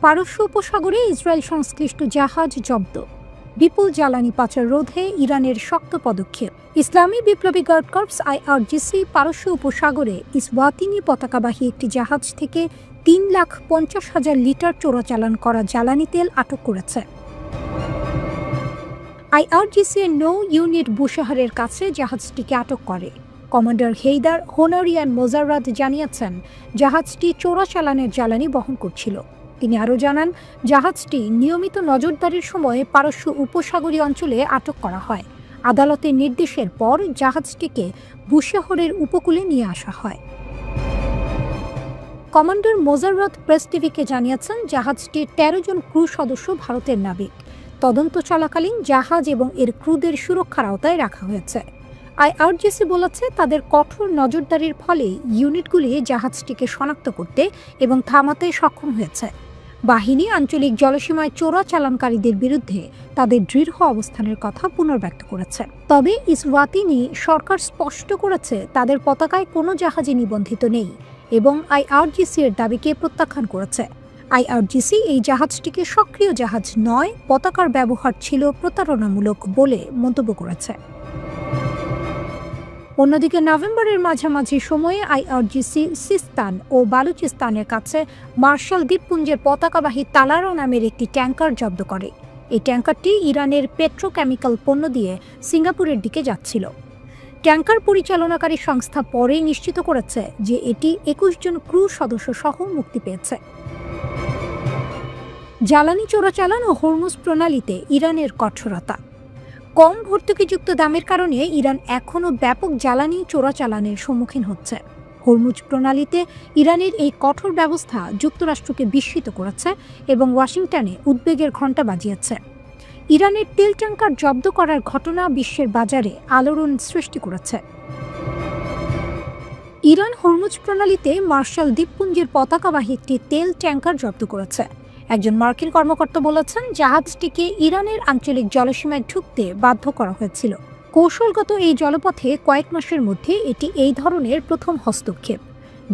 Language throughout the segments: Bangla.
পারস্য উপসাগরে ইসরায়েল সংশ্লিষ্ট জাহাজ জব্দ। বিপুল জ্বালানি পাচার রোধে ইরানের শক্ত পদক্ষেপ। ইসলামী বিপ্লবী গার্ড কর্পস IRGC পারস্য উপসাগরে ইসওয়াতিনি পতাকাবাহী একটি জাহাজ থেকে 3,50,000 লিটার চোরাচালান করা জ্বালানি তেল আটক করেছে। IRGC এর নৌ ইউনিট বুশাহারের কাছে জাহাজটিকে আটক করে। কমান্ডার হেইদার হোনারিয়ান মোজাররাদ জানিয়েছেন, জাহাজটি চোরাচালানের জ্বালানি বহন করছিল। তিনি আরও জানান, জাহাজটি নিয়মিত নজরদারির সময় পারস্য উপসাগরীয় অঞ্চলে আটক করা হয়। আদালতের নির্দেশের পর জাহাজটিকে বুশাহরের উপকূলে নিয়ে আসা হয়। কমান্ডার মোজাররাদ প্রেস টিভিকে জানিয়েছেন, জাহাজটির 13 জন ক্রু সদস্য ভারতের নাবিক। তদন্ত চলাকালীন জাহাজ এবং এর ক্রুদের সুরক্ষার আওতায় রাখা হয়েছে। IRGC বলেছে, তাদের কঠোর নজরদারির ফলে ইউনিটগুলি জাহাজটিকে শনাক্ত করতে এবং থামাতে সক্ষম হয়েছে। বাহিনী আঞ্চলিক জলসীমায় চোরাচালানকারীদের বিরুদ্ধে তাদের দৃঢ় অবস্থানের কথা পুনর্ব্যক্ত করেছে। তবে ইসওয়াতিনি সরকার স্পষ্ট করেছে, তাদের পতাকায় কোনো জাহাজে নিবন্ধিত নেই এবং IRGC এর দাবিকে প্রত্যাখ্যান করেছে। IRGC এই জাহাজটিকে সক্রিয় জাহাজ নয়, পতাকার ব্যবহার ছিল প্রতারণামূলক বলে মন্তব্য করেছে। অন্যদিকে নভেম্বরের মাঝামাঝি সময়ে IRGC সিস্তান ও বালুচিস্তানের কাছে মার্শাল দ্বীপপুঞ্জের পতাকাবাহী তালারা নামের একটি ট্যাঙ্কার জব্দ করে। এই ট্যাঙ্কারটি ইরানের পেট্রোকেমিক্যাল পণ্য দিয়ে সিঙ্গাপুরের দিকে যাচ্ছিল। ট্যাঙ্কার পরিচালনাকারী সংস্থা পরে নিশ্চিত করেছে যে এটি 21 জন ক্রু সদস্য সহ মুক্তি পেয়েছে। জ্বালানি চোরাচালান ও হরমুজ প্রণালীতে ইরানের কঠোরতা। কম ভর্তুকিযুক্ত দামের কারণে ইরান এখনও ব্যাপক জ্বালানি চোরাচালানের সম্মুখীন হচ্ছে। হরমুজ প্রণালীতে ইরানের এই কঠোর ব্যবস্থা যুক্তরাষ্ট্রকে বিস্মিত করেছে এবং ওয়াশিংটনে উদ্বেগের ঘণ্টা বাজিয়েছে। ইরানের তেল ট্যাঙ্কার জব্দ করার ঘটনা বিশ্বের বাজারে আলোড়ন সৃষ্টি করেছে। ইরান হরমুজ প্রণালীতে মার্শাল দ্বীপপুঞ্জের পতাকাবাহী একটি তেল ট্যাঙ্কার জব্দ করেছে। একজন মার্কিন কর্মকর্তা বলেছেন, জাহাজটিকে ইরানের আঞ্চলিক জলসীমায় ঢুকতে বাধ্য করা হয়েছিল। কৌশলগত এই জলপথে কয়েক মাসের মধ্যে এটি এই ধরনের প্রথম হস্তক্ষেপ।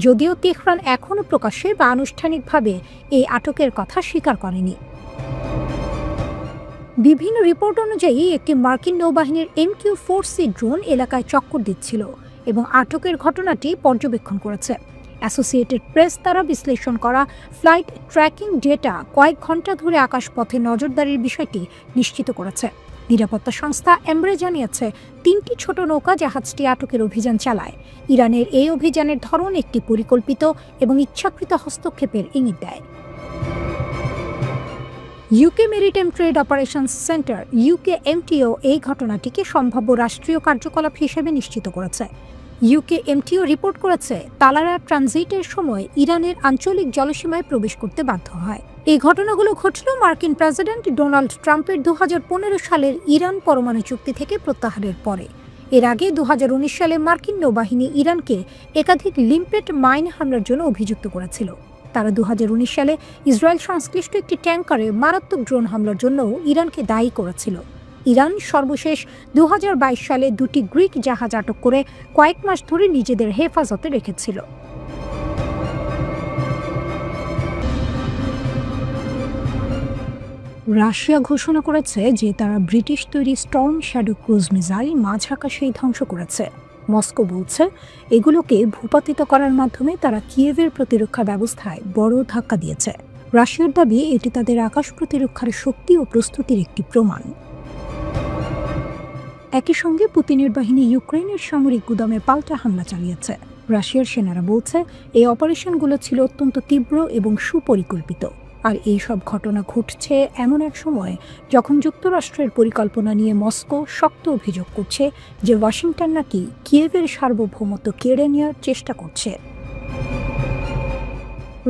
যদিও তেহরান এখনও প্রকাশ্যে বা আনুষ্ঠানিকভাবে এই আটকের কথা স্বীকার করেনি। বিভিন্ন রিপোর্ট অনুযায়ী একটি মার্কিন নৌবাহিনীর MQ-4C ড্রোন এলাকায় চক্কর দিচ্ছিল এবং আটকের ঘটনাটি পর্যবেক্ষণ করেছে। অ্যাসোসিয়েটেড প্রেস দ্বারা বিশ্লেষণ করা ফ্লাইট ট্র্যাকিং ডেটা কয়েক ঘন্টা ধরে আকাশপথে নজরদারির বিষয়টি নিশ্চিত করেছে। নিরাপত্তা সংস্থা এমব্রে জানিয়েছে, 3টি ছোট নৌকা জাহাজটি আটকের অভিযান চালায়। ইরানের এই অভিযানের ধরন একটি পরিকল্পিত এবং ইচ্ছাকৃত হস্তক্ষেপের ইঙ্গিত দেয়। UK maritime trade operations centre UKMTO এই ঘটনাটিকে সম্ভাব্য রাষ্ট্রীয় কার্যকলাপ হিসেবে নিশ্চিত করেছে। UKMTO রিপোর্ট করেছে, তালারা ট্রানজিটের সময় ইরানের আঞ্চলিক জলসীমায় প্রবেশ করতে বাধ্য হয়। এই ঘটনাগুলো ঘটল মার্কিন প্রেসিডেন্ট ডোনাল্ড ট্রাম্পের 2015 সালের ইরান পরমাণু চুক্তি থেকে প্রত্যাহারের পরে। এর আগে 2019 সালে মার্কিন নৌবাহিনী ইরানকে একাধিক লিম্পেট মাইন হামলার জন্য অভিযুক্ত করেছিল। তারা 2019 সালে ইসরায়েল সংশ্লিষ্ট একটি ট্যাঙ্কারে মারাত্মক ড্রোন হামলার জন্যও ইরানকে দায়ী করেছিল। ইরান সর্বশেষ 2022 সালে 2টি গ্রিক জাহাজ আটক করে কয়েক মাস ধরে নিজেদের হেফাজতে রেখেছিল। রাশিয়া ঘোষণা করেছে যে তারা ব্রিটিশ তৈরি স্টর্ম শ্যাডো ক্রুজ মিসাইল মাঝ আকাশেই ধ্বংস করেছে। মস্কো বলছে, এগুলোকে ভূপাতিত করার মাধ্যমে তারা কিয়েভের প্রতিরক্ষা ব্যবস্থায় বড় ধাক্কা দিয়েছে। রাশিয়ার দাবি, এটি তাদের আকাশ প্রতিরক্ষার শক্তি ও প্রস্তুতির একটি প্রমাণ। একই সঙ্গে পুতিনের বাহিনী ইউক্রেনের সামরিক গুদামে পাল্টা হামলা চালিয়েছে। রাশিয়ার সেনারা বলছে, এই অপারেশনগুলো ছিল অত্যন্ত তীব্র এবং সুপরিকল্পিত। আর এই সব ঘটনা ঘটছে এমন এক সময় যখন যুক্তরাষ্ট্রের পরিকল্পনা নিয়ে মস্কো শক্ত অভিযোগ করছে যে ওয়াশিংটন নাকি কিয়েভের সার্বভৌমত্ব কেড়ে নেওয়ার চেষ্টা করছে।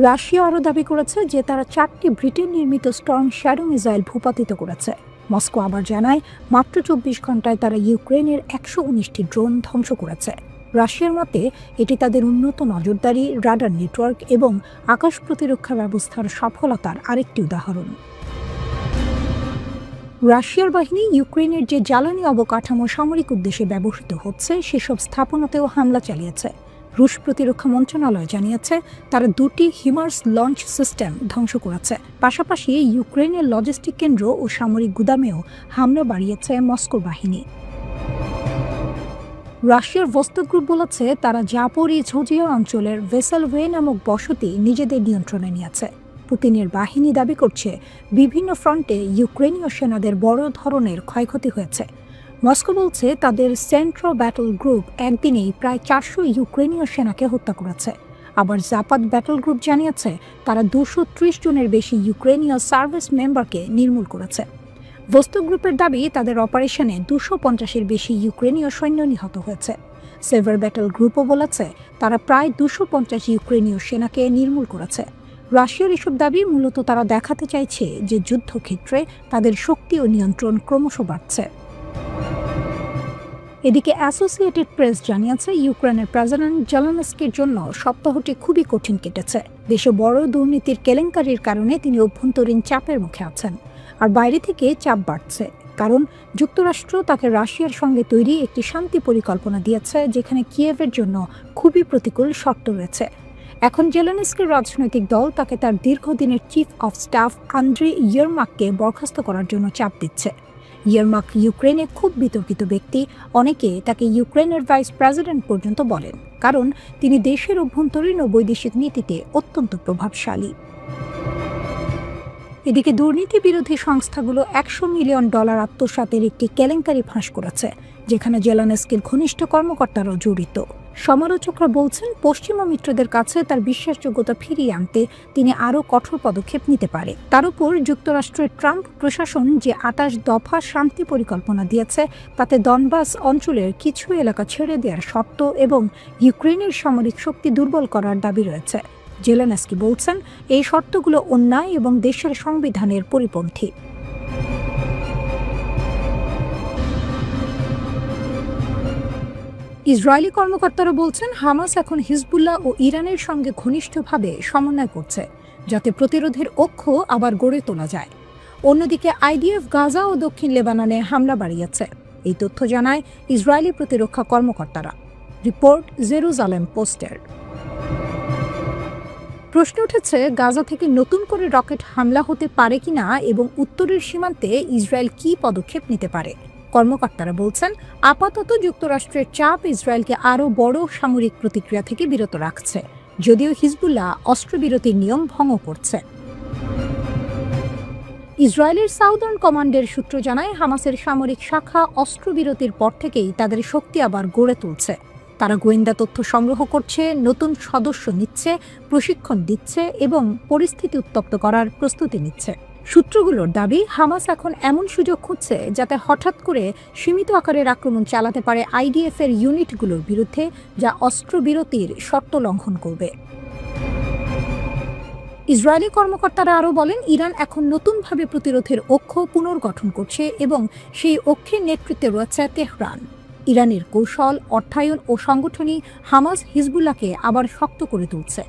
রাশিয়া আরও দাবি করেছে যে তারা 4টি ব্রিটেন নির্মিত স্টর্ম শ্যাডো মিসাইল ভূপাতিত করেছে। মস্কো আবার জানায়, মাত্র 24 ঘন্টায় তারা ইউক্রেনের 119টি ড্রোন ধ্বংস করেছে। রাশিয়ার মতে এটি তাদের উন্নত নজরদারি, রাডার নেটওয়ার্ক এবং আকাশ প্রতিরক্ষা ব্যবস্থার সফলতার আরেকটি উদাহরণ। রাশিয়ার বাহিনী ইউক্রেনের যে জ্বালানি অবকাঠামো সামরিক উদ্দেশ্যে ব্যবহৃত হচ্ছে সেসব স্থাপনাতেও হামলা চালিয়েছে। রুশ প্রতিরক্ষা মন্ত্রণালয় জানিয়েছে তারা 2টি হিমার্স লঞ্চ সিস্টেম ধ্বংস করেছে। পাশাপাশি ইউক্রেনের লজিস্টিক কেন্দ্র ও সামরিক গুদামেও হামলা বাড়িয়েছে মস্কোর বাহিনী। রাশিয়ার ভোস্তক গ্রুপ বলেছে তারা জাপোরিঝিয়া অঞ্চলের ভেসেলওয়ে নামক বসতি নিজেদের নিয়ন্ত্রণে নিয়েছে। পুতিনের বাহিনী দাবি করছে বিভিন্ন ফ্রন্টে ইউক্রেনীয় সেনাদের বড় ধরনের ক্ষয়ক্ষতি হয়েছে। মস্কো বলছে তাদের সেন্ট্রো ব্যাটল গ্রুপ একদিনেই প্রায় 400 ইউক্রেনীয় সেনাকে হত্যা করেছে। আবার জাপাদ ব্যাটল গ্রুপ জানিয়েছে তারা 230 জনের বেশি ইউক্রেনীয় সার্ভিস মেম্বারকে নির্মূল করেছে। ভোস্তক গ্রুপের দাবি তাদের অপারেশনে 250-এর বেশি ইউক্রেনীয় সৈন্য নিহত হয়েছে। সেভার ব্যাটল গ্রুপও বলেছে তারা প্রায় 250 ইউক্রেনীয় সেনাকে নির্মূল করেছে। রাশিয়ার এসব দাবি মূলত তারা দেখাতে চাইছে যে যুদ্ধক্ষেত্রে তাদের শক্তি ও নিয়ন্ত্রণ ক্রমশ বাড়ছে। এদিকে অ্যাসোসিয়েটেড প্রেস জানিয়েছে ইউক্রেনের প্রেসিডেন্ট জেলেনস্কির জন্য সপ্তাহটি খুবই কঠিন কেটেছে। দেশে বড় দুর্নীতির কেলেঙ্কারির কারণে তিনি অভ্যন্তরীণ চাপের মুখে আছেন, আর বাইরে থেকে চাপ বাড়ছে, কারণ যুক্তরাষ্ট্র তাকে রাশিয়ার সঙ্গে তৈরি একটি শান্তি পরিকল্পনা দিয়েছে যেখানে কিয়েভের জন্য খুবই প্রতিকূল শর্ত রয়েছে। এখন জেলেনস্কির রাজনৈতিক দল তাকে তার দীর্ঘদিনের চিফ অফ স্টাফ আন্দ্রি ইয়েরমাককে বরখাস্ত করার জন্য চাপ দিচ্ছে। ইয়েরমাক ইউক্রেনে খুব বিতর্কিত ব্যক্তি, অনেকে তাকে ইউক্রেনের ভাইস প্রেসিডেন্ট পর্যন্ত বলেন, কারণ তিনি দেশের অভ্যন্তরীণ ও বৈদেশিক নীতিতে অত্যন্ত প্রভাবশালী। এদিকে দুর্নীতি বিরোধী সংস্থাগুলো $100 মিলিয়ন আত্মসাতের একটি কেলেঙ্কারি ফাঁস করেছে, যেখানে জেলেনস্কির ঘনিষ্ঠ কর্মকর্তারাও জড়িত। সমালোচকরা বলছেন পশ্চিমা মিত্রদের কাছে তার বিশ্বাসযোগ্যতা ফিরিয়ে আনতে তিনি আরও কঠোর পদক্ষেপ নিতে পারে। তার উপর যুক্তরাষ্ট্রের ট্রাম্প প্রশাসন যে 28 দফা শান্তি পরিকল্পনা দিয়েছে তাতে দনবাস অঞ্চলের কিছু এলাকা ছেড়ে দেওয়ার শর্ত এবং ইউক্রেনের সামরিক শক্তি দুর্বল করার দাবি রয়েছে। জেলেনস্কি বলছেন এই শর্তগুলো অন্যায় এবং দেশের সংবিধানের পরিপন্থী। ইসরায়েলি কর্মকর্তারা বলছেন হামাস এখন হিজবুল্লাহ ও ইরানের সঙ্গে ঘনিষ্ঠভাবে সমন্বয় করছে, যাতে প্রতিরোধের অক্ষ আবার গড়ে তোলা যায়। অন্যদিকে আইডিএফ গাজা ও দক্ষিণ লেবাননে হামলা বাড়িয়েছে, এই তথ্য জানায় ইসরায়েলি প্রতিরক্ষা কর্মকর্তারা। রিপোর্ট জেরুজালেম পোস্টের। প্রশ্ন উঠেছে গাজা থেকে নতুন করে রকেট হামলা হতে পারে কিনা এবং উত্তরের সীমান্তে ইসরায়েল কী পদক্ষেপ নিতে পারে। কর্মকর্তারা বলছেন আপাতত যুক্তরাষ্ট্রের চাপ ইসরায়েলকে আরও বড় সামরিক প্রতিক্রিয়া থেকে বিরত রাখছে, যদিও হিজবুল্লাহ অস্ত্রবিরতির নিয়ম ভঙ্গ করছে। ইসরায়েলের সাউদার্ন কমান্ডের সূত্র জানায় হামাসের সামরিক শাখা অস্ত্রবিরতির পর থেকেই তাদের শক্তি আবার গড়ে তুলছে। তারা গোয়েন্দা তথ্য সংগ্রহ করছে, নতুন সদস্য নিচ্ছে, প্রশিক্ষণ দিচ্ছে এবং পরিস্থিতি উত্তপ্ত করার প্রস্তুতি নিচ্ছে। সূত্রগুলোর দাবি হামাস এখন এমন সুযোগ খুঁজছে যাতে হঠাৎ করে সীমিত আকারের আক্রমণ চালাতে পারে আইডিএফ এর ইউনিটগুলোর বিরুদ্ধে, যা অস্ত্রবিরতির শর্ত লঙ্ঘন করবে। ইসরায়েলি কর্মকর্তারা আরও বলেন ইরান এখন নতুনভাবে প্রতিরোধের অক্ষ পুনর্গঠন করছে এবং সেই অক্ষের নেতৃত্বে রয়েছে তেহরান। ইরানের কৌশল, অর্থায়ন ও সংগঠনই হামাস হিজবুল্লাহকে আবার শক্ত করে তুলছে।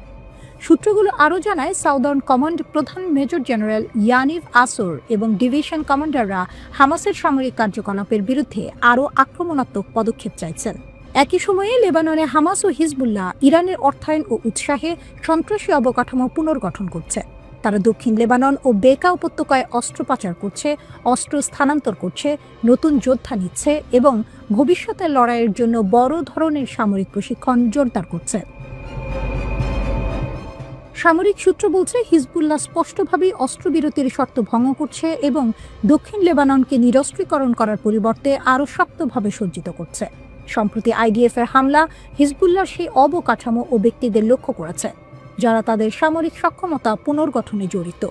সূত্রগুলো আরও জানায় সাউদার্ন কমান্ড প্রধান মেজর জেনারেল ইয়ানিভ আসর এবং ডিভিশন কমান্ডাররা হামাসের সামরিক কার্যকলাপের বিরুদ্ধে আরও আক্রমণাত্মক পদক্ষেপ চাইছেন। একই সময়ে লেবাননে হামাস ও হিজবুল্লাহ ইরানের অর্থায়ন ও উৎসাহে সন্ত্রাসী অবকাঠামো পুনর্গঠন করছে। তারা দক্ষিণ লেবানন ও বেকা উপত্যকায় অস্ত্র পাচার করছে, অস্ত্র স্থানান্তর করছে, নতুন যোদ্ধা নিচ্ছে এবং ভবিষ্যতের লড়াইয়ের জন্য বড় ধরনের সামরিক প্রশিক্ষণ জোরদার করছে। সামরিক সূত্র বলছে হিজবুল্লাহ স্পষ্টভাবেই অস্ত্রবিরতির শর্ত ভঙ্গ করছে এবং দক্ষিণ লেবাননকে নিরস্ত্রীকরণ করার পরিবর্তে আরও শক্তভাবে সজ্জিত করছে। সম্প্রতি আইডিএফ এর হামলা হিজবুল্লাহর সেই অবকাঠামো ও ব্যক্তিদের লক্ষ্য করেছে যারা তাদের সামরিক সক্ষমতা পুনর্গঠনে জড়িত।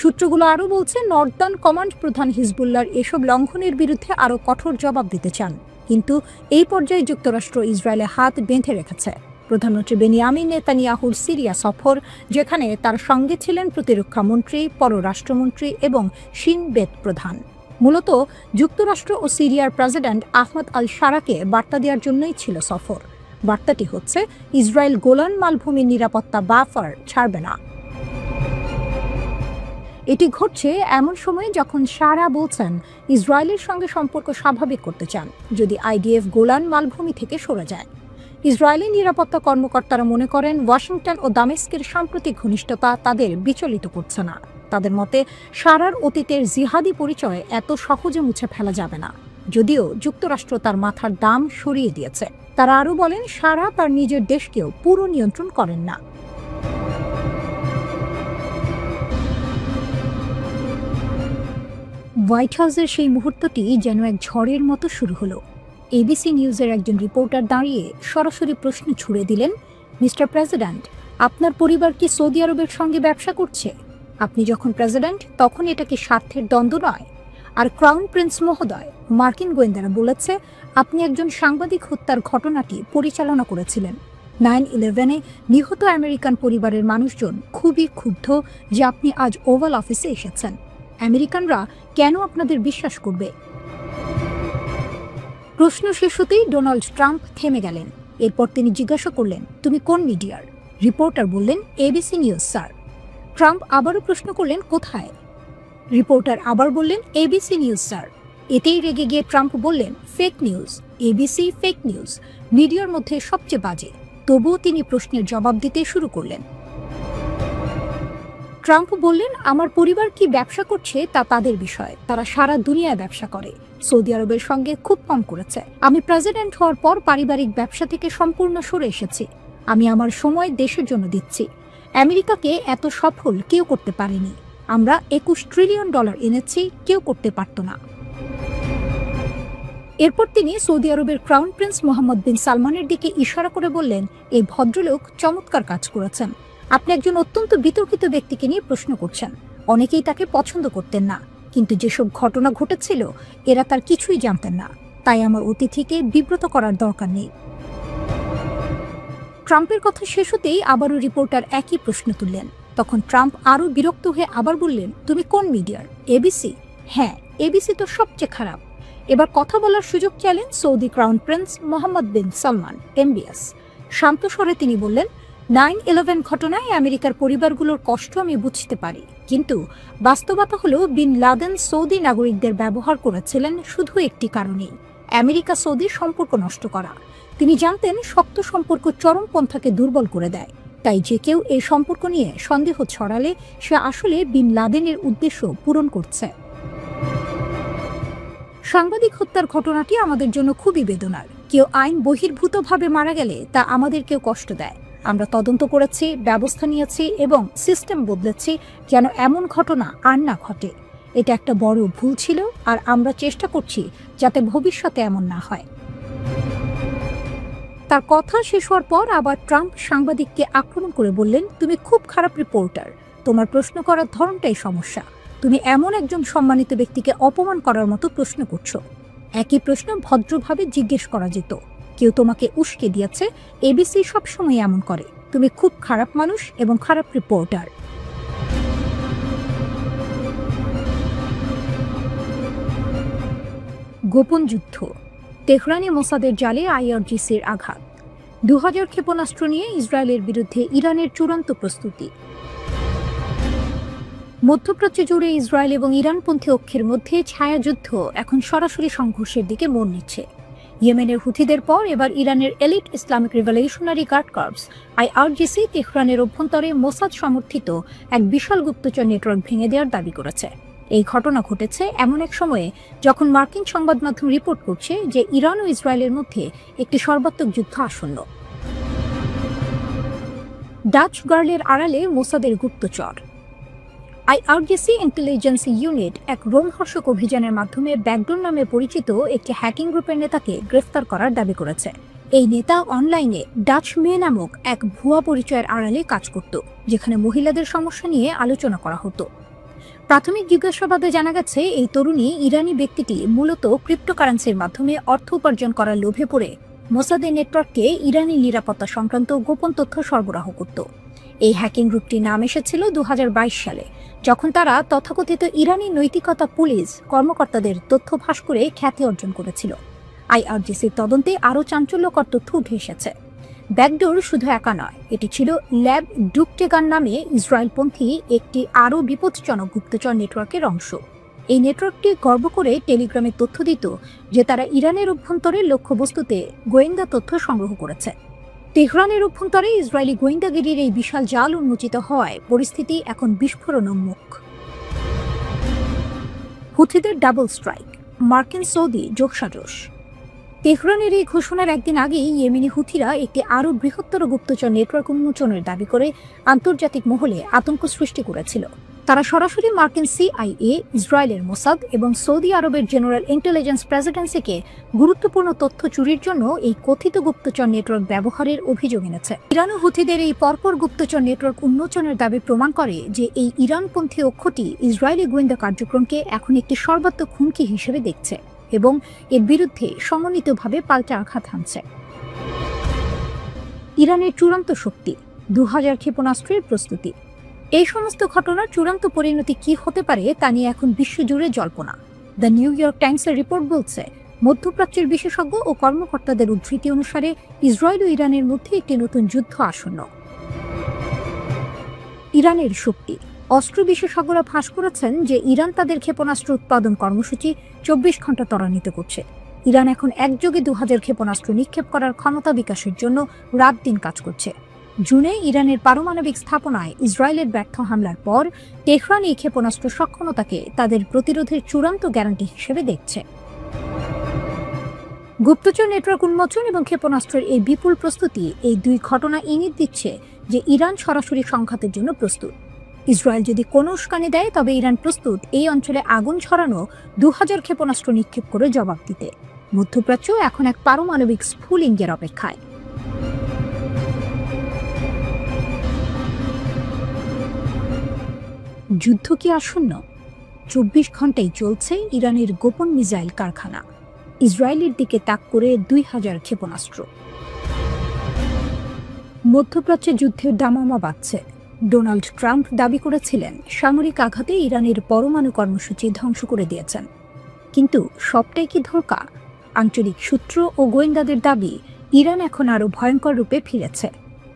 সূত্রগুলো আরও বলছে নর্দার্ন কমান্ড প্রধান হিজবুল্লাহর এসব লঙ্ঘনের বিরুদ্ধে আরও কঠোর জবাব দিতে চান, কিন্তু এই পর্যায়ে যুক্তরাষ্ট্র ইসরায়েলে হাত বেঁধে রেখেছে। প্রধানমন্ত্রী বেনিয়ামিন নেতানিয়াহুর সিরিয়া সফর, যেখানে তার সঙ্গে ছিলেন প্রতিরক্ষা মন্ত্রী, পররাষ্ট্রমন্ত্রী এবং শিন বেত প্রধান, মূলত যুক্তরাষ্ট্র ও সিরিয়ার প্রেসিডেন্ট আহমদ আল শারাকে বার্তা দেওয়ার জন্যই ছিল সফর। বার্তাটি হচ্ছে ইসরায়েল গোলান মালভূমির নিরাপত্তা বাফার ছাড়বে না। এটি ঘটছে এমন সময়ে যখন সারা বলছেন ইসরায়েলের সঙ্গে সম্পর্ক স্বাভাবিক করতে চান যদি আইডিএফ গোলান মালভূমি থেকে সরে যায়। ইসরায়েলি নিরাপত্তা কর্মকর্তারা মনে করেন ওয়াশিংটন ও দামেস্কের সাম্প্রতিক ঘনিষ্ঠতা তাদের বিচলিত করছে না। তাদের মতে সারার অতীতের জিহাদি পরিচয় এত সহজে মুছে ফেলা যাবে না, যদিও যুক্তরাষ্ট্র তার মাথার দাম সরিয়ে দিয়েছে। তারা আরও বলেন সারা তার নিজের দেশকেও পুরো নিয়ন্ত্রণ করেন না। হোয়াইট হাউসের সেই মুহূর্তটি যেন এক ঝড়ের মতো শুরু হলো। এবিসি নিউজের একজন রিপোর্টার দাঁড়িয়ে সরাসরি প্রশ্ন ছুড়ে দিলেন, মিস্টার প্রেসিডেন্ট, আপনার পরিবার কি সৌদি আরবের সঙ্গে ব্যবসা করছে? আপনি যখন প্রেসিডেন্ট তখন এটা কি স্বার্থের দ্বন্দ্ব নয়? আর ক্রাউন প্রিন্স মহোদয়, মার্কিন গোয়েন্দারা বলেছে আপনি একজন সাংবাদিক হত্যার ঘটনাটি পরিচালনা করেছিলেন। 9/11-এ নিহত আমেরিকান পরিবারের মানুষজন খুবই ক্ষুব্ধ যে আপনি আজ ওভাল অফিসে এসেছেন। আমেরিকানরা কেন আপনাদের বিশ্বাস করবে? প্রশ্ন শেষ হতেই ডোনাল্ড ট্রাম্প থেমে গেলেন। এরপর তিনি জিজ্ঞাসা করলেন, তুমি কোন মিডিয়ার? রিপোর্টার বললেন, এবিসি নিউজ স্যার। ট্রাম্প আবারও প্রশ্ন করলেন, কোথায়? রিপোর্টার আবার বললেন, এবিসি নিউজ স্যার। এতেই রেগে গিয়ে ট্রাম্প বললেন, fake news, ABC fake news, মিডিয়ার মধ্যে সবচেয়ে বাজে। তবুও তিনি প্রশ্নের জবাব দিতে শুরু করলেন। ট্রাম্প বললেন, আমার পরিবার কি ব্যবসা করছে তা তাদের বিষয়, তারা সারা দুনিয়ায় ব্যবসা করে, সৌদি আরবের সঙ্গে খুব কম করেছে। আমি প্রেসিডেন্ট হওয়ার পর পারিবারিক ব্যবসা থেকে সম্পূর্ণ সরে এসেছি। আমি আমার সময় দেশের জন্য দিচ্ছি। আমেরিকাকে এত সফল কেউ করতে পারেনি। আমরা $21 ট্রিলিয়ন এনেছি, কেউ করতে পারত না। এরপর তিনি সৌদি আরবের ক্রাউন প্রিন্স মোহাম্মদ বিন সালমানের দিকে ইশারা করে বললেন, এই ভদ্রলোক চমৎকার কাজ করেছেন। আপনি একজন অত্যন্ত বিতর্কিত ব্যক্তিকে নিয়ে প্রশ্ন করছেন। অনেকেই তাকে পছন্দ করতেন না, কিন্তু যেসব ঘটনা ঘটেছিল এরা তার কিছুই জানতেন না। তাই আমার অতিথিকে বিব্রত করার দরকার নেই। ট্রাম্পের কথা শেষ হতেই আবারও রিপোর্টার একই প্রশ্ন তুললেন। তখন ট্রাম্প আরও বিরক্ত হয়ে আবার বললেন, তুমি কোন মিডিয়ার? এবিসি? হ্যাঁ, এবিসি তো সবচেয়ে খারাপ। এবার কথা বলার সুযোগ চাইলেন সৌদি ক্রাউন প্রিন্স মোহাম্মদ বিন সালমান, এমবিএস। শান্ত স্বরে তিনি বললেন, 9/11 ঘটনায় আমেরিকার পরিবারগুলোর কষ্ট আমি বুঝতে পারি, কিন্তু বাস্তবতা হলো বিন লাদেন সৌদি নাগরিকদের ব্যবহার করেছিলেন শুধু একটি কারণেই, আমেরিকা সৌদির সম্পর্ক নষ্ট করা। তিনি জানতেন শক্ত সম্পর্ক চরমপন্থাকে দুর্বল করে দেয়। তাই যে কেউ এই সম্পর্ক নিয়ে সন্দেহ ছড়ালে সে আসলে বিন লাদেনের উদ্দেশ্য পূরণ করছে। সাংবাদিক হত্যার ঘটনাটি আমাদের জন্য খুবই বেদনার। কেউ আইন বহির্ভূতভাবে মারা গেলে তা আমাদেরকেও কষ্ট দেয়। আমরা তদন্ত করেছি, ব্যবস্থা নিয়েছি এবং সিস্টেম বদলেছি যেন এমন ঘটনা আর না ঘটে। এটা একটা বড় ভুল ছিল আর আমরা চেষ্টা করছি যাতে ভবিষ্যতে এমন না হয়। তার কথা শেষ হওয়ার পর আবার ট্রাম্প সাংবাদিককে আক্রমণ করে বললেন, তুমি খুব খারাপ রিপোর্টার। তোমার প্রশ্ন করার ধরনটাই সমস্যা। তুমি এমন একজন সম্মানিত ব্যক্তিকে অপমান করার মতো প্রশ্ন করছো। একই প্রশ্ন ভদ্রভাবে জিজ্ঞেস করা যেত। কেউ তোমাকে উস্কে দিয়েছে, এবিসি সবসময় এমন করে। তুমি খুব খারাপ মানুষ এবং খারাপ রিপোর্টার। গোপন যুদ্ধ, তেহরানে মোসাদের জালে আইআরজিসির আঘাত, 2000 ক্ষেপণাস্ত্র নিয়ে ইসরায়েলের বিরুদ্ধে ইরানের চূড়ান্ত প্রস্তুতি। মধ্যপ্রাচ্য জুড়ে ইসরায়েল এবং ইরানপন্থী অক্ষের মধ্যে ছায়াযুদ্ধ এখন সরাসরি সংঘর্ষের দিকে মোড় নিচ্ছে। ইয়েমেনের হুথিদের পর এবার ইরানের elite Islamic revolutionary guard corps IRGC তেহরানের অভ্যন্তরে মোসাদ সমর্থিত এক বিশাল গুপ্তচর নেটওয়ার্ক ভেঙে দেওয়ার দাবি করেছে। এই ঘটনা ঘটেছে এমন এক সময়ে যখন মার্কিন সংবাদ মাধ্যম রিপোর্ট করছে যে ইরান ও ইসরায়েলের মধ্যে একটি সর্বাত্মক যুদ্ধ আসন্ন। ডাচ গার্লের আড়ালে মোসাদের গুপ্তচর। আইআরজিসি ইন্টেলিজেন্স ইউনিট এক রোমহর্ষক অভিযানের মাধ্যমে ব্যাকডোর নামে পরিচিত একটি হ্যাকিং গ্রুপের নেতাকে গ্রেফতার করার দাবি করেছে। এই নেতা অনলাইনে ডাচ মেয়ে নামক এক ভুয়া পরিচয়ের আড়ালে কাজ করত, যেখানে মহিলাদের সমস্যা নিয়ে আলোচনা করা হতো। প্রাথমিক জিজ্ঞাসাবাদে জানা গেছে এই তরুণী ইরানি ব্যক্তিটি মূলত ক্রিপ্টোকারেন্সির মাধ্যমে অর্থ উপার্জন করার লোভে পড়ে মোসাদের নেটওয়ার্ককে ইরানি নিরাপত্তা সংক্রান্ত গোপন তথ্য সরবরাহ করত। এই হ্যাকিং গ্রুপটির নাম এসেছিল 2022 সালে, যখন তারা তথাকথিত ইরানি নৈতিকতা পুলিশ কর্মকর্তাদের তথ্য ফাঁস করে খ্যাতি অর্জন করেছিল। আইআরজিসির তদন্তে আরও চাঞ্চল্যকর তথ্য উঠে এসেছে। ব্যাকডোর শুধু একা নয়, এটি ছিল ল্যাব ডুকটেগান নামে ইসরায়েলপন্থী একটি আরও বিপজ্জনক গুপ্তচর নেটওয়ার্কের অংশ। এই নেটওয়ার্কটি গর্ব করে টেলিগ্রামে তথ্য দিত যে তারা ইরানের অভ্যন্তরে লক্ষ্যবস্তুতে গোয়েন্দা তথ্য সংগ্রহ করেছে। তেহরানের অভ্যন্তরে ইসরায়েলি গোয়েন্দাগিরির এই বিশাল জাল উন্মোচিত হওয়ায় পরিস্থিতি এখন বিস্ফোরণোন্মুখ। হুথিদের ডাবল স্ট্রাইক, মার্কিন সৌদি যোগসাজশ। তেহরানের এই ঘোষণার একদিন আগেই ইয়েমেনি হুথিরা একটি আরও বৃহত্তর গুপ্তচর নেটওয়ার্ক উন্মোচনের দাবি করে আন্তর্জাতিক মহলে আতঙ্ক সৃষ্টি করেছিল। তারা সরাসরি মার্কিন সিআইএ, ইসরায়েলের মোসাদ এবং সৌদি আরবের জেনারেল ইন্টেলিজেন্স প্রেসিডেন্সিকে গুরুত্বপূর্ণ তথ্য চুরির জন্য এই কথিত গুপ্তচর নেটওয়ার্ক ব্যবহারের অভিযোগ এনেছে। ইরান ও হুথিদের এই পরপর গুপ্তচর নেটওয়ার্ক উন্মোচনের দাবি প্রমাণ করে যে এই ইরানপন্থী অক্ষটি ইসরায়েলি গোয়েন্দা কার্যক্রমকে এখন একটি সর্বাত্মক হুমকি হিসেবে দেখছে এবং এর বিরুদ্ধে সমন্বিতভাবে পাল্টা আঘাত হানছে। ইরানের চূড়ান্ত শক্তি, 2000 ক্ষেপণাস্ত্রের প্রস্তুতি। এই সমস্ত ঘটনার চূড়ান্ত পরিণতি কি হতে পারে তা নিয়ে এখন বিশ্বজুড়ে জল্পনা। দ্য নিউ ইয়র্ক টাইমসের রিপোর্ট বলছে, মধ্যপ্রাচ্যের বিশেষজ্ঞ ও কর্মকর্তাদের উদ্ধৃতি অনুসারে ইসরায়েল ও ইরানের মধ্যে একটি নতুন যুদ্ধ আসন্ন। ইরানের শক্তি, অস্ত্র বিশেষজ্ঞরা ফাঁস করেছেন যে ইরান তাদের ক্ষেপণাস্ত্র উৎপাদন কর্মসূচি 24 ঘন্টা ত্বরান্বিত করছে। ইরান এখন একযোগে 2000 ক্ষেপণাস্ত্র নিক্ষেপ করার ক্ষমতা বিকাশের জন্য রাত দিন কাজ করছে। জুনে ইরানের পারমাণবিক স্থাপনায় ইসরায়েলের ব্যর্থ হামলার পর তেহরান এই ক্ষেপণাস্ত্র সক্ষমতাকে তাদের প্রতিরোধের চূড়ান্ত গ্যারান্টি হিসেবে দেখছে। গুপ্তচর নেটওয়ার্ক উন্মোচন এবং ক্ষেপণাস্ত্রের এই বিপুল প্রস্তুতি, এই দুই ঘটনা ইঙ্গিত দিচ্ছে যে ইরান সরাসরি সংঘাতের জন্য প্রস্তুত। ইসরায়েল যদি কোনো উস্কানি দেয় তবে ইরান প্রস্তুত এই অঞ্চলে আগুন ছড়ানো 2000 ক্ষেপণাস্ত্র নিক্ষেপ করে জবাব দিতে। মধ্যপ্রাচ্য এখন এক পারমাণবিক স্ফুলিঙ্গের অপেক্ষায়। যুদ্ধ কি আসন্ন? 24 ঘন্টায় চলছে ইরানের গোপন মিসাইল কারখানা। ইসরায়েলের দিকে তাক করে 2000 ক্ষেপণাস্ত্র। মধ্যপ্রাচ্যে যুদ্ধের দামামা বাড়ছে। ডোনাল্ড ট্রাম্প দাবি করেছিলেন সামরিক আঘাতে ইরানের পরমাণু কর্মসূচি ধ্বংস করে দিয়েছেন, কিন্তু সবটাই কি ধোঁকা? আঞ্চলিক সূত্র ও গোয়েন্দাদের দাবি, ইরান এখন আরও ভয়ঙ্কর রূপে ফিরেছে।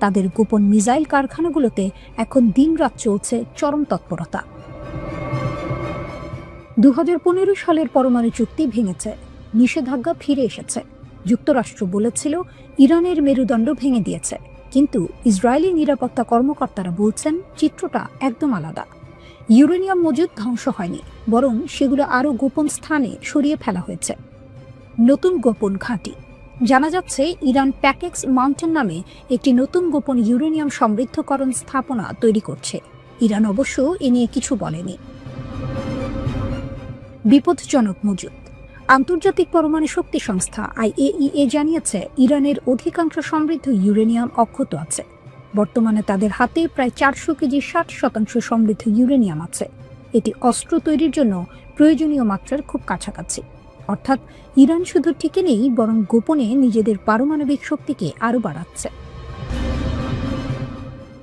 তাদের গোপন মিসাইল কারখানাগুলোতে এখন দিনরাত চলছে চরম তৎপরতা। 2015 সালের পরমাণু চুক্তি ভেঙেছে, নিষেধাজ্ঞা ফিরে এসেছে। যুক্তরাষ্ট্র বলেছিল ইরানের মেরুদণ্ড ভেঙে দিয়েছে, কিন্তু ইসরায়েলি নিরাপত্তা কর্মকর্তারা বলছেন চিত্রটা একদম আলাদা। ইউরেনিয়াম মজুদ ধ্বংস হয়নি, বরং সেগুলো আরও গোপন স্থানে সরিয়ে ফেলা হয়েছে। নতুন গোপন ঘাঁটি, জানা যাচ্ছে ইরান প্যাকেক্স মাউন্টেন নামে একটি নতুন গোপন ইউরেনিয়াম সমৃদ্ধকরণ স্থাপনা তৈরি করছে। ইরান অবশ্য এ নিয়ে কিছু বলেনি। বিপজ্জনক মজুদ, আন্তর্জাতিক পরমাণু শক্তি সংস্থা IAEA জানিয়েছে ইরানের অধিকাংশ সমৃদ্ধ ইউরেনিয়াম অক্ষত আছে। বর্তমানে তাদের হাতে প্রায় 400 কেজি 60% সমৃদ্ধ ইউরেনিয়াম আছে। এটি অস্ত্র তৈরির জন্য প্রয়োজনীয় মাত্রার খুব কাছাকাছি। অর্থাৎ ইরান শুধু টিকে নেই, বরং গোপনে নিজেদের পারমাণবিক শক্তিকে আরও বাড়াচ্ছে।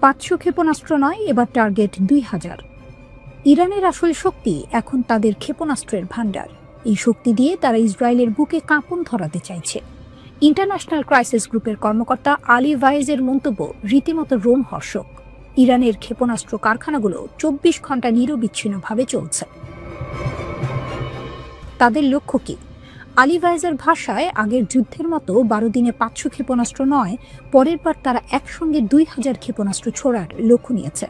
500 ক্ষেপণাস্ত্র নয়, এবার টার্গেট 2000। ইরানের আসল শক্তি এখন তাদের ক্ষেপণাস্ত্রের ভান্ডার। এই শক্তি দিয়ে তারা ইসরায়েলের বুকে কাঁপন ধরাতে চাইছে। ইন্টারন্যাশনাল ক্রাইসিস গ্রুপের কর্মকর্তা আলী ভাইজের মন্তব্য রীতিমতো রোমহর্ষক। ইরানের ক্ষেপণাস্ত্র কারখানাগুলো 24 ঘন্টা নিরবিচ্ছিন্নভাবে চলছে। তাদের লক্ষ্য কি? আলী ভাইজের ভাষায়, আগের যুদ্ধের মতো 12 দিনে 500 ক্ষেপণাস্ত্র নয়, পরের বার তারা একসঙ্গে 2000 ক্ষেপণাস্ত্র ছোড়ার লক্ষ্য নিয়েছে।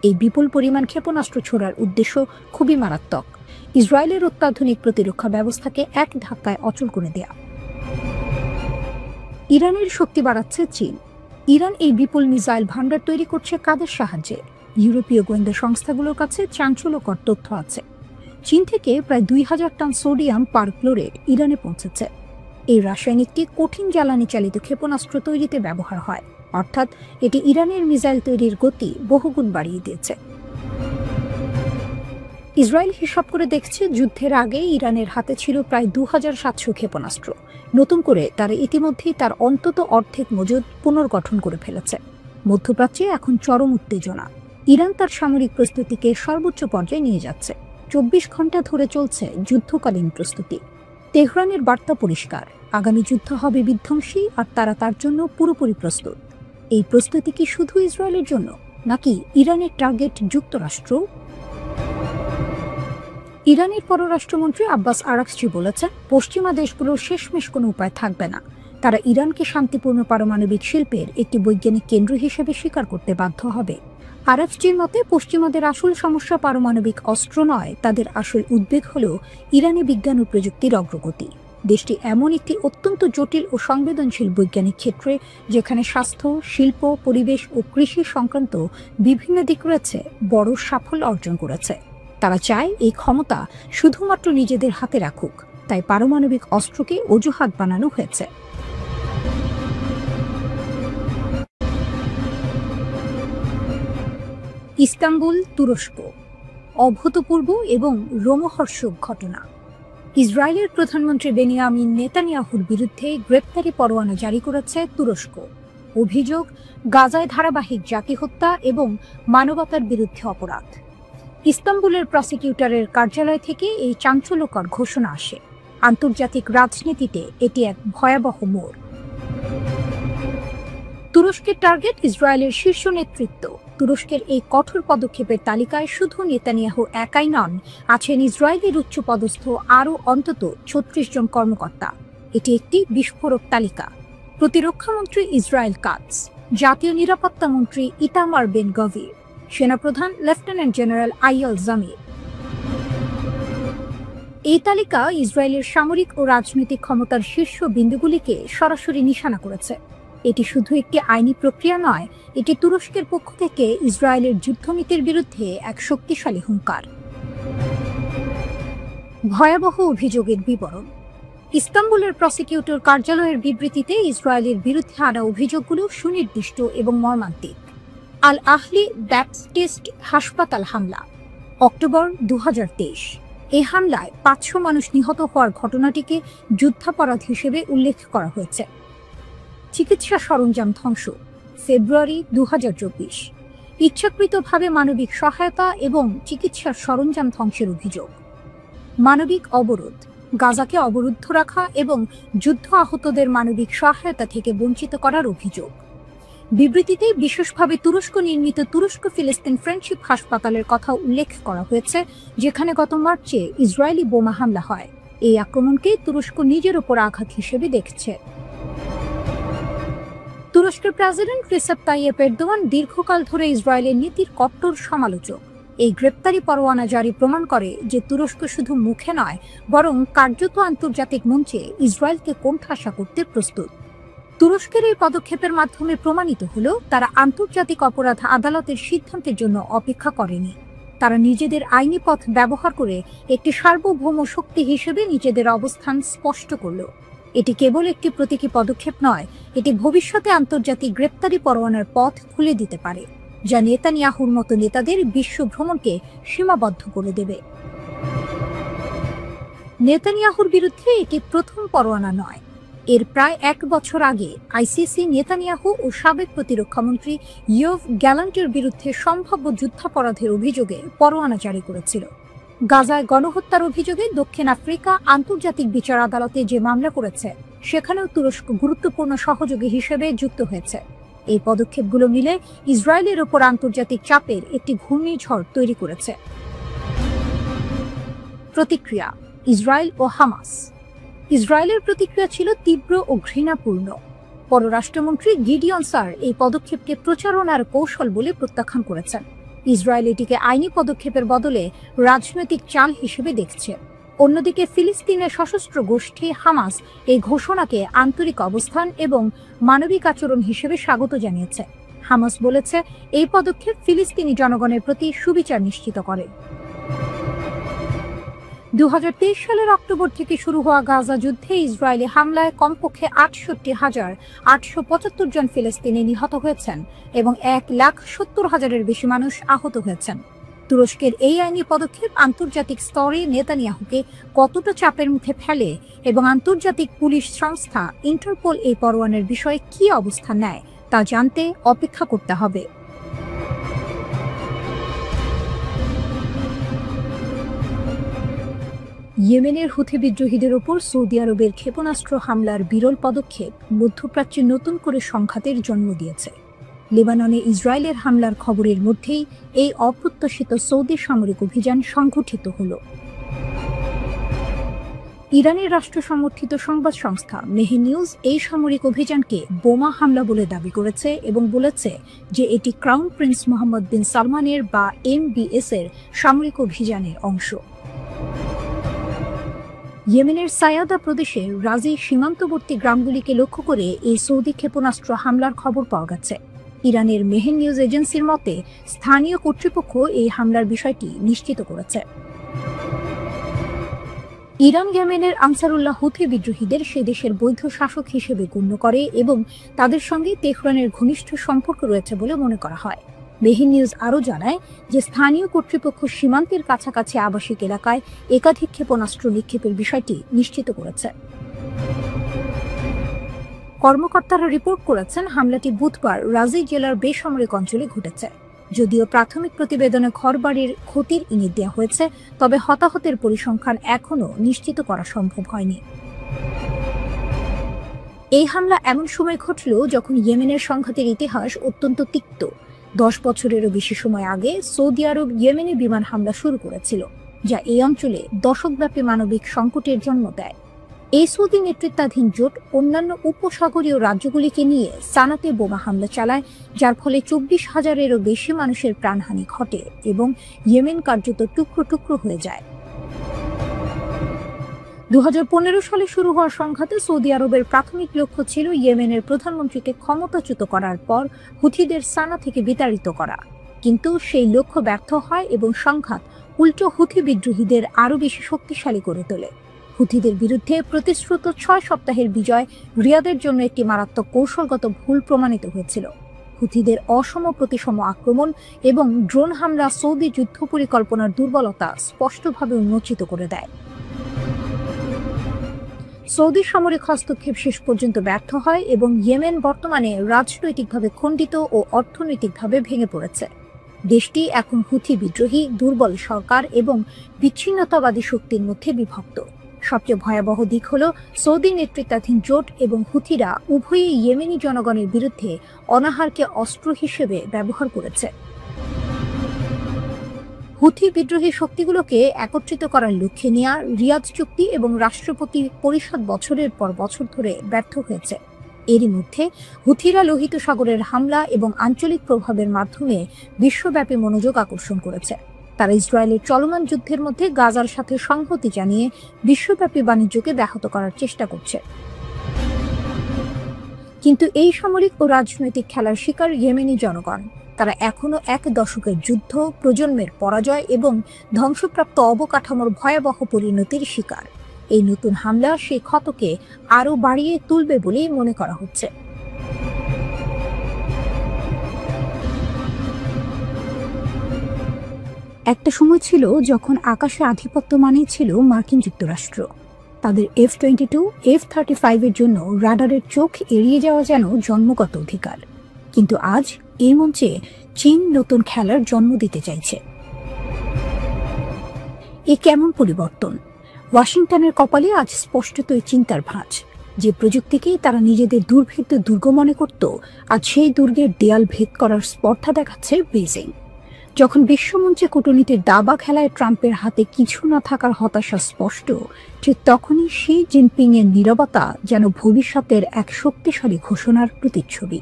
এই বিপুল পরিমাণ ক্ষেপণাস্ত্র ছোড়ার উদ্দেশ্য খুবই মারাত্মক, ইসরায়েলের অত্যাধুনিক প্রতিরক্ষা ব্যবস্থাকে এক ধাক্কায় অচল করে দেয়া। ইরানের শক্তি বাড়াচ্ছে চীন। ইরান এই বিপুল মিসাইল ভান্ডার তৈরি করছে কাদের সাহায্যে? ইউরোপীয় গোয়েন্দা সংস্থাগুলোর কাছে চাঞ্চল্যকর তথ্য আছে। চীন থেকে প্রায় 2000 টন সোডিয়াম পারক্লোরেট ইরানে পৌঁছেছে। এই রাসায়নিকটি কঠিন জ্বালানি চালিত ক্ষেপণাস্ত্র তৈরিতে ব্যবহার হয়, অর্থাৎ এটি ইরানের মিসাইল তৈরির গতি বহুগুণ বাড়িয়ে দিয়েছে। ইসরায়েল হিসাব করে দেখছে যুদ্ধের আগে ইরানের হাতে ছিল প্রায় 2700 ক্ষেপণাস্ত্র। নতুন করে তারা ইতিমধ্যেই তার অন্তত অর্ধেক মজুদ পুনর্গঠন করে ফেলেছে। মধ্যপ্রাচ্যে এখন চরম উত্তেজনা। ইরান তার সামরিক প্রস্তুতিকে সর্বোচ্চ পর্যায়ে নিয়ে যাচ্ছে। 24 ঘন্টা ধরে চলছে যুদ্ধকালীন প্রস্তুতি। তেহরানের বার্তা পরিষ্কার, আগামী যুদ্ধ হবে বিধ্বংসী আর তারা তার জন্য পুরোপুরি প্রস্তুত। এই প্রস্তুতি কি শুধু ইসরায়েলের জন্য, নাকি ইরানের টার্গেট যুক্তরাষ্ট্র? ইরানের পররাষ্ট্রমন্ত্রী আব্বাস আরাকচি বলেছেন, পশ্চিমা দেশগুলোর শেষমেশ কোনো উপায় থাকবে না। তারা ইরানকে শান্তিপূর্ণ পারমাণবিক শিল্পের একটি বৈজ্ঞানিক কেন্দ্র হিসেবে স্বীকার করতে বাধ্য হবে। আরাকচির মতে, পশ্চিমাদের আসল সমস্যা পারমাণবিক অস্ত্র নয়, তাদের আসল উদ্বেগ হল ইরানি বিজ্ঞান ও প্রযুক্তির অগ্রগতি। দেশটি এমন একটি অত্যন্ত জটিল ও সংবেদনশীল বৈজ্ঞানিক ক্ষেত্রে, যেখানে স্বাস্থ্য, শিল্প, পরিবেশ ও কৃষি সংক্রান্ত বিভিন্ন দিক রয়েছে, বড় সাফল্য অর্জন করেছে। তারা চায় এই ক্ষমতা শুধুমাত্র নিজেদের হাতে রাখুক, তাই পারমাণবিক অস্ত্রকে অজুহাত বানানো হয়েছে। ইস্তাম্বুল, তুরস্ক, অভূতপূর্ব এবং রোমহর্ষক ঘটনা। ইসরায়েলের প্রধানমন্ত্রী বেনিয়ামিন নেতানিয়াহুর বিরুদ্ধে গ্রেপ্তারি পরোয়ানা জারি করেছে তুরস্ক। অভিযোগ, গাজায় ধারাবাহিক জাতি হত্যা এবং মানবতার বিরুদ্ধে অপরাধ। ইস্তাম্বুলের প্রসিকিউটরের কার্যালয় থেকে এই চাঞ্চল্যকর ঘোষণা আসে। আন্তর্জাতিক রাজনীতিতে এটি এক ভয়াবহ মোড়। তুরস্কের টার্গেট ইসরায়েলের শীর্ষ নেতৃত্ব। তুরস্কের এই কঠোর পদক্ষেপের তালিকায় শুধু নেতানিয়াহু একাই নন, আছেন ইসরায়েলের উচ্চপদস্থ আরও অন্তত ৩৬ জন কর্মকর্তা। এটি একটি বিস্ফোরক তালিকা। প্রতিরক্ষামন্ত্রী ইসরায়েল কাটস, জাতীয় নিরাপত্তা মন্ত্রী ইতামার বেন গভির, সেনাপ্রধান লেফটেন্যান্ট জেনারেল আইয়াল জামির। এই তালিকা ইসরায়েলের সামরিক ও রাজনৈতিক ক্ষমতার শীর্ষ বিন্দুগুলিকে সরাসরি নিশানা করেছে। এটি শুধু একটি আইনি প্রক্রিয়া নয়, এটি তুরস্কের পক্ষ থেকে ইসরায়েলের যুদ্ধনীতির বিরুদ্ধে এক শক্তিশালী হুঙ্কার। ভয়াবহ অভিযোগের বিবরণ। ইস্তাম্বুলের প্রসিকিউটর কার্যালয়ের বিবৃতিতে ইসরায়েলের বিরুদ্ধে আনা অভিযোগগুলো সুনির্দিষ্ট এবং মর্মান্তিক। আল আহলি ব্যাপটিস্ট হাসপাতাল হামলা, অক্টোবর ২০২৩। এই হামলায় ৫০০ মানুষ নিহত হওয়ার ঘটনাটিকে যুদ্ধাপরাধ হিসেবে উল্লেখ করা হয়েছে। চিকিৎসা সরঞ্জাম ধ্বংস, ফেব্রুয়ারি ২০২৪। ইচ্ছাকৃতভাবে মানবিক সহায়তা এবং চিকিৎসার সরঞ্জাম ধ্বংসের অভিযোগ। মানবিক অবরোধ, গাজাকে অবরুদ্ধ রাখা এবং যুদ্ধ আহতদের মানবিক সহায়তা থেকে বঞ্চিত করার অভিযোগ। বিবৃতিতে বিশেষভাবে তুরস্ক নির্মিত তুরস্ক ফিলিস্তিন ফ্রেন্ডশিপ হাসপাতালের কথা উল্লেখ করা হয়েছে, যেখানে গত মার্চে ইসরায়েলি বোমা হামলা হয়। এই আক্রমণকে তুরস্ক নিজের ওপর আঘাত হিসেবে দেখছে। তুরস্কের প্রেসিডেন্ট রিসেপ তাইয়েপ এরদোয়ান দীর্ঘকাল ধরে ইসরায়েলের নীতির কট্টর সমালোচক। এই গ্রেপ্তারি পরোয়ানা জারি প্রমাণ করে যে তুরস্ক শুধু মুখে নয়, বরং কার্যত আন্তর্জাতিক মঞ্চে ইসরায়েলকে কোণঠাসা করতে প্রস্তুত। তুরস্কের এই পদক্ষেপের মাধ্যমে প্রমাণিত হল, তারা আন্তর্জাতিক অপরাধ আদালতের সিদ্ধান্তের জন্য অপেক্ষা করেনি। তারা নিজেদের আইনি পথ ব্যবহার করে একটি সার্বভৌম শক্তি হিসেবে নিজেদের অবস্থান স্পষ্ট করল। এটি কেবল একটি প্রতীকী পদক্ষেপ নয়, এটি ভবিষ্যতে আন্তর্জাতিক গ্রেপ্তারি পরোয়ানার পথ খুলে দিতে পারে, যা নেতানিয়াহুর মতো নেতাদের বিশ্ব ভ্রমণকে সীমাবদ্ধ করে দেবে। নেতানিয়াহুর বিরুদ্ধে এটি প্রথম পরোয়ানা নয়। এর প্রায় ১ বছর আগে আইসিসি নেতানিয়াহু ও সাবেক প্রতিরক্ষামন্ত্রী ইয়োভ গ্যালান্টের বিরুদ্ধে সম্ভাব্য যুদ্ধাপরাধের অভিযোগে পরোয়ানা জারি করেছিল। গাজায় গণহত্যার অভিযোগে দক্ষিণ আফ্রিকা আন্তর্জাতিক বিচার আদালতে যে মামলা করেছে, সেখানেও তুরস্ক গুরুত্বপূর্ণ সহযোগী হিসেবে যুক্ত হয়েছে। এই পদক্ষেপগুলো মিলে ইসরায়েলের ওপর আন্তর্জাতিক চাপের একটি ঘূর্ণিঝড় তৈরি করেছে। প্রতিক্রিয়া, ইসরায়েল ও হামাস। ইসরায়েলের প্রতিক্রিয়া ছিল তীব্র ও ঘৃণাপূর্ণ। পররাষ্ট্রমন্ত্রী গিডিয়ন সার এই পদক্ষেপকে প্রচারণার কৌশল বলে প্রত্যাখ্যান করেছেন। ইসরায়েল এটিকে আইনি পদক্ষেপের বদলে রাজনৈতিক চাল হিসেবে দেখছে। অন্যদিকে ফিলিস্তিনের সশস্ত্র গোষ্ঠী হামাস এই ঘোষণাকে আন্তরিক অবস্থান এবং মানবিক আচরণ হিসেবে স্বাগত জানিয়েছে। হামাস বলেছে, এই পদক্ষেপ ফিলিস্তিনি জনগণের প্রতি সুবিচার নিশ্চিত করে। ২০২৩ সালের অক্টোবর থেকে শুরু হওয়া গাজা যুদ্ধে ইসরায়েলি হামলায় কমপক্ষে ৬৮,৮৭৫ জন ফিলিস্তিনি নিহত হয়েছেন এবং ১,৭০,০০০-এর বেশি মানুষ আহত হয়েছেন। তুরস্কের এই আইনি পদক্ষেপ আন্তর্জাতিক স্তরে নেতানিয়াহুকে কতটা চাপের মুখে ফেলে এবং আন্তর্জাতিক পুলিশ সংস্থা ইন্টারপোল এই পরোয়ানার বিষয়ে কী অবস্থান নেয় তা জানতে অপেক্ষা করতে হবে। ইয়েমেনের হুথি বিদ্রোহীদের ওপর সৌদি আরবের ক্ষেপণাস্ত্র হামলার বিরল পদক্ষেপ মধ্যপ্রাচ্যে নতুন করে সংঘাতের জন্ম দিয়েছে। লেবাননে ইসরায়েলের হামলার খবরের মধ্যেই এই অপ্রত্যাশিত সৌদি সামরিক অভিযান সংঘটিত হল। ইরানের রাষ্ট্র সমর্থিত সংবাদ সংস্থা মেহে নিউজ এই সামরিক অভিযানকে বোমা হামলা বলে দাবি করেছে এবং বলেছে যে এটি ক্রাউন প্রিন্স মোহাম্মদ বিন সালমানের বা MBS এর সামরিক অভিযানের অংশ। ইয়েমেনের সায়াদা প্রদেশের রাজি সীমান্তবর্তী গ্রামগুলিকে লক্ষ্য করে এই সৌদি ক্ষেপণাস্ত্র হামলার খবর পাওয়া গেছে। ইরানের মেহে নিউজ এজেন্সির মতে স্থানীয় কর্তৃপক্ষ এই হামলার বিষয়টি নিশ্চিত করেছে। ইরান ইয়েমেনের আনসারুল্লাহ হুথি বিদ্রোহীদের সে দেশের বৈধ শাসক হিসেবে গণ্য করে এবং তাদের সঙ্গে তেহরানের ঘনিষ্ঠ সম্পর্ক রয়েছে বলে মনে করা হয়। মেহে নিউজ আরও জানায় যে স্থানীয় কর্তৃপক্ষ সীমান্তের কাছাকাছি আবাসিক এলাকায় একাধিক ক্ষেপণাস্ত্র নিক্ষেপের বিষয়টি নিশ্চিত করেছে। কর্মকর্তারা রিপোর্ট করেছেন হামলাটি বুধবার রাজি জেলার বেসামরিক অঞ্চলে ঘটেছে। যদিও প্রাথমিক প্রতিবেদনে ঘরবাড়ির ক্ষতির ইঙ্গিত দেওয়া হয়েছে, তবে হতাহতের পরিসংখ্যান এখনও নিশ্চিত করা সম্ভব হয়নি। এই হামলা এমন সময় ঘটল যখন ইয়েমেনের সংঘাতের ইতিহাস অত্যন্ত তিক্ত। 10 বছরেরও বেশি সময় আগে সৌদি আরব ইয়েমেনে বিমান হামলা শুরু করেছিল, যা এই অঞ্চলে দশকব্যাপী মানবিক সংকটের জন্ম দেয়। এই সৌদি নেতৃত্বাধীন জোট অন্যান্য উপসাগরীয় রাজ্যগুলিকে নিয়ে সানাতে বোমা হামলা চালায়, যার ফলে 24,000-এরও বেশি মানুষের প্রাণহানি ঘটে এবং ইয়েমেন কার্যত টুকরো টুকরো হয়ে যায়। 2015 সালে শুরু হওয়া সংঘাতে সৌদি আরবের প্রাথমিক লক্ষ্য ছিল ইয়েমেনের প্রধানমন্ত্রীকে ক্ষমতাচ্যুত করার পর হুথিদের সানা থেকে বিতাড়িত করা, কিন্তু সেই লক্ষ্য ব্যর্থ হয় এবং সংঘাত উল্টো হুথি বিদ্রোহীদের আরও বেশি শক্তিশালী করে তোলে। হুথিদের বিরুদ্ধে প্রতিশ্রুত 6 সপ্তাহের বিজয় রিয়াদের জন্য একটি মারাত্মক কৌশলগত ভুল প্রমাণিত হয়েছিল। হুথিদের অসম প্রতিসম আক্রমণ এবং ড্রোন হামলা সৌদি যুদ্ধ পরিকল্পনার দুর্বলতা স্পষ্টভাবে উন্মোচিত করে দেয়। সৌদি সামরিক হস্তক্ষেপ শেষ পর্যন্ত ব্যর্থ হয় এবং ইয়েমেন বর্তমানে রাজনৈতিকভাবে খণ্ডিত ও অর্থনৈতিকভাবে ভেঙে পড়েছে। দেশটি এখন হুথি বিদ্রোহী, দুর্বল সরকার এবং বিচ্ছিন্নতাবাদী শক্তির মধ্যে বিভক্ত। সবচেয়ে ভয়াবহ দিক হল সৌদি নেতৃত্বাধীন জোট এবং হুথিরা উভয়ই ইয়েমেনি জনগণের বিরুদ্ধে অনাহারকে অস্ত্র হিসেবে ব্যবহার করেছে। হুথি বিদ্রোহী শক্তিগুলোকে একত্রিত করার লক্ষ্যে নেওয়া রিয়াদ চুক্তি এবং রাষ্ট্রপতি পরিষদ বছরের পর বছর ধরে ব্যর্থ হয়েছে। এরই মধ্যে হুথিরা লোহিত সাগরের হামলা এবং আঞ্চলিক প্রভাবের মাধ্যমে বিশ্বব্যাপী মনোযোগ আকর্ষণ করেছে। তারা ইসরায়েলের চলমান যুদ্ধের মধ্যে গাজার সাথে সংহতি জানিয়ে বিশ্বব্যাপী বাণিজ্যকে ব্যাহত করার চেষ্টা করছে। কিন্তু এই সামরিক ও রাজনৈতিক খেলার শিকার ইয়েমেনি জনগণ। তারা এখনো 1 দশকের যুদ্ধ, প্রজন্মের পরাজয় এবং ধ্বংসপ্রাপ্ত অবকাঠামোর ভয়াবহ পরিণতির শিকার। এই নতুন হামলা সেই ক্ষতকে আরও বাড়িয়ে তুলবে বলেই মনে করা হচ্ছে। একটা সময় ছিল যখন আকাশে আধিপত্য মানেই ছিল মার্কিন যুক্তরাষ্ট্র। তাদের F-22, F-35 এর জন্য রাডারের চোখ এড়িয়ে যাওয়া যেন জন্মগত অধিকার। কিন্তু আজ এই মঞ্চে চীন নতুন খেলার জন্ম দিতে চাইছে। এ কেমন পরিবর্তন? ওয়াশিংটনের কপালে আজ স্পষ্টতই চিন্তার ভাঁজ। যে প্রযুক্তিকেই তারা নিজেদের দুর্ভেদ্য দুর্গ মনে করত, আজ সেই দুর্গের দেয়াল ভেদ করার স্পর্ধা দেখাচ্ছে বেইজিং। যখন বিশ্বমঞ্চে কূটনীতির দাবা খেলায় ট্রাম্পের হাতে কিছু না থাকার হতাশা স্পষ্ট, ঠিক তখনই শি জিনপিং এর নীরবতা যেন ভবিষ্যতের এক শক্তিশালী ঘোষণার প্রতিচ্ছবি।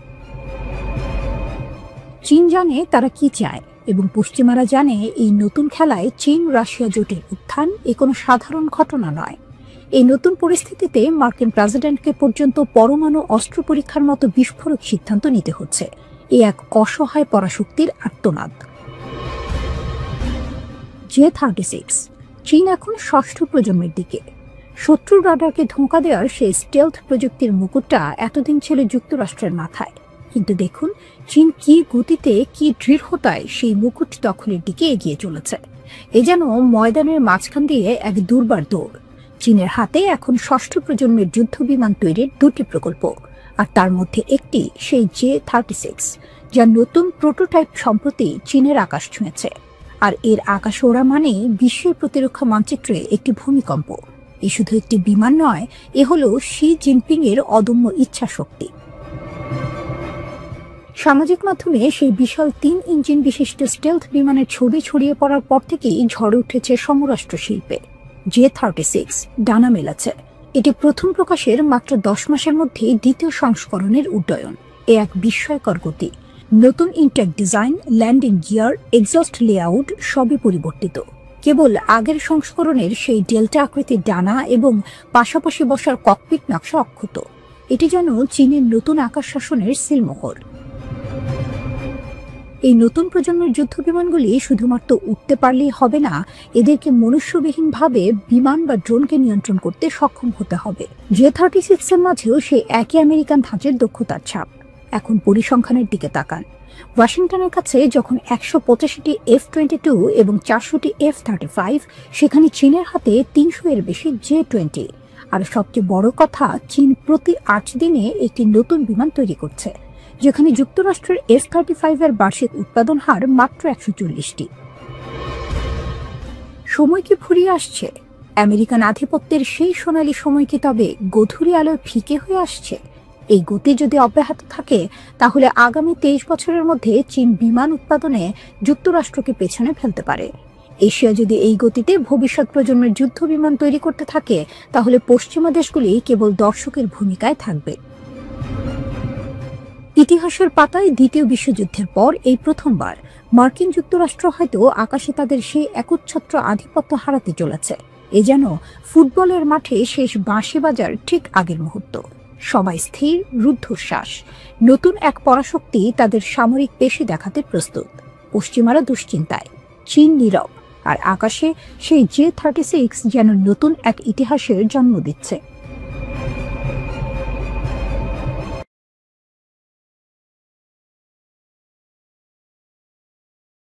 চীন জানে তারা কি চায় এবং পশ্চিমারা জানে এই নতুন খেলায় চীন রাশিয়া জোটের উত্থান এ কোনো সাধারণ ঘটনা নয়। এই নতুন পরিস্থিতিতে মার্কিন প্রেসিডেন্টকে পর্যন্ত পরমাণু অস্ত্র পরীক্ষার মতো বিস্ফোরক সিদ্ধান্ত নিতে হচ্ছে। এ এক অসহায় পরাশক্তির আর্তনাদ। J-36 চীন এখন 6ষ্ঠ প্রজন্মের দিকে। শত্রুর রাডারকে ধোঁকা দেওয়ার সেই স্টেলথ প্রযুক্তির মুকুটটা এতদিন ছিল যুক্তরাষ্ট্রের মাথায়, কিন্তু দেখুন চীন কি গতিতে, কি দৃঢ়তায় সেই মুকুট দখলের দিকে এগিয়ে চলেছে। এ যেন ময়দানের মাঝখান দিয়ে এক দুর্বার দৌড়। চীনের হাতে এখন 6ষ্ঠ প্রজন্মের যুদ্ধ বিমান তৈরির 2টি প্রকল্প, আর তার মধ্যে একটি সেই J-36, যার নতুন প্রোটোটাইপ সম্প্রতি চীনের আকাশ ছুঁয়েছে। আর এর আকাশ ওড়া মানে বিশ্বের প্রতিরক্ষা মানচিত্রে একটি ভূমিকম্প। এ শুধু একটি বিমান নয়, এ হলো শি জিনপিং এর অদম্য ইচ্ছা শক্তি। সামাজিক মাধ্যমে সেই বিশাল 3 ইঞ্জিন বিশিষ্ট স্টেলথ বিমানের ছবি ছড়িয়ে পড়ার পর থেকেই ঝড়ে উঠেছে সমরাষ্ট্র শিল্পে। J-36 ডানা মেলেছে। এটি প্রথম প্রকাশের মাত্র 10 মাসের মধ্যে দ্বিতীয় সংস্করণের উড্ডয়ন। এ এক বিস্ময়কর গতি। নতুন intake design, landing gear, exhaust layout সবই পরিবর্তিত। কেবল আগের সংস্করণের সেই ডেল্টা আকৃতির ডানা এবং পাশাপাশি বসার ককপিট নকশা অক্ষত। এটি যেন চীনের নতুন আকাশ শাসনের সিলমোহর। এই নতুন প্রজন্মের যুদ্ধ বিমানগুলি শুধুমাত্র উঠতে পারলেই হবে না, এদেরকে মনুষ্যবিহীনভাবে বিমান বা ড্রোনকে নিয়ন্ত্রণ করতে সক্ষম হতে হবে। J-36 এর মাঝেও সেই একই আমেরিকান ধাঁচের দক্ষতার ছাপ। এখন পরিসংখ্যানের দিকে তাকান। ওয়াশিংটনের কাছে যখন 185টি F-22 এবং 400টি F-35, সেখানে চীনের হাতে 300 এর বেশি J-20। আর সবচেয়ে বড় কথা, চীন প্রতি 8 দিনে একটি নতুন বিমান তৈরি করছে, যেখানে যুক্তরাষ্ট্রের F-35 এর বার্ষিক উৎপাদন হার মাত্র 140টি। সময় কি ফুরিয়ে আসছে? আমেরিকান আধিপত্যের সেই সোনালী সময় কি তবে গধূলি আলোয় ফিকে হয়ে আসছে? এই গতি যদি অব্যাহত থাকে, তাহলে আগামী 23 বছরের মধ্যে চীন বিমান উৎপাদনে যুক্তরাষ্ট্রকে পেছনে ফেলতে পারে। এশিয়া যদি এই গতিতে ভবিষ্যৎ প্রজন্মের যুদ্ধ বিমান তৈরি করতে থাকে, তাহলে পশ্চিমা দেশগুলি কেবল দর্শকের ভূমিকায় থাকবে। ইতিহাসের পাতায় দ্বিতীয় বিশ্বযুদ্ধের পর এই প্রথমবার মার্কিন যুক্তরাষ্ট্র হয়তো আকাশে তাদের সেই একচ্ছত্র আধিপত্য হারাতে চলেছে। এ যেন ফুটবলের মাঠে শেষ বাঁশি বাজার ঠিক আগের মুহূর্ত। সবাই স্থির, রুদ্ধশ্বাস। নতুন এক পরাশক্তি তাদের সামরিক পেশি দেখাতে প্রস্তুত। পশ্চিমারা দুশ্চিন্তায়, চীন নীরব, আর আকাশে সেই J-36 যেন নতুন এক ইতিহাসের জন্ম দিচ্ছে।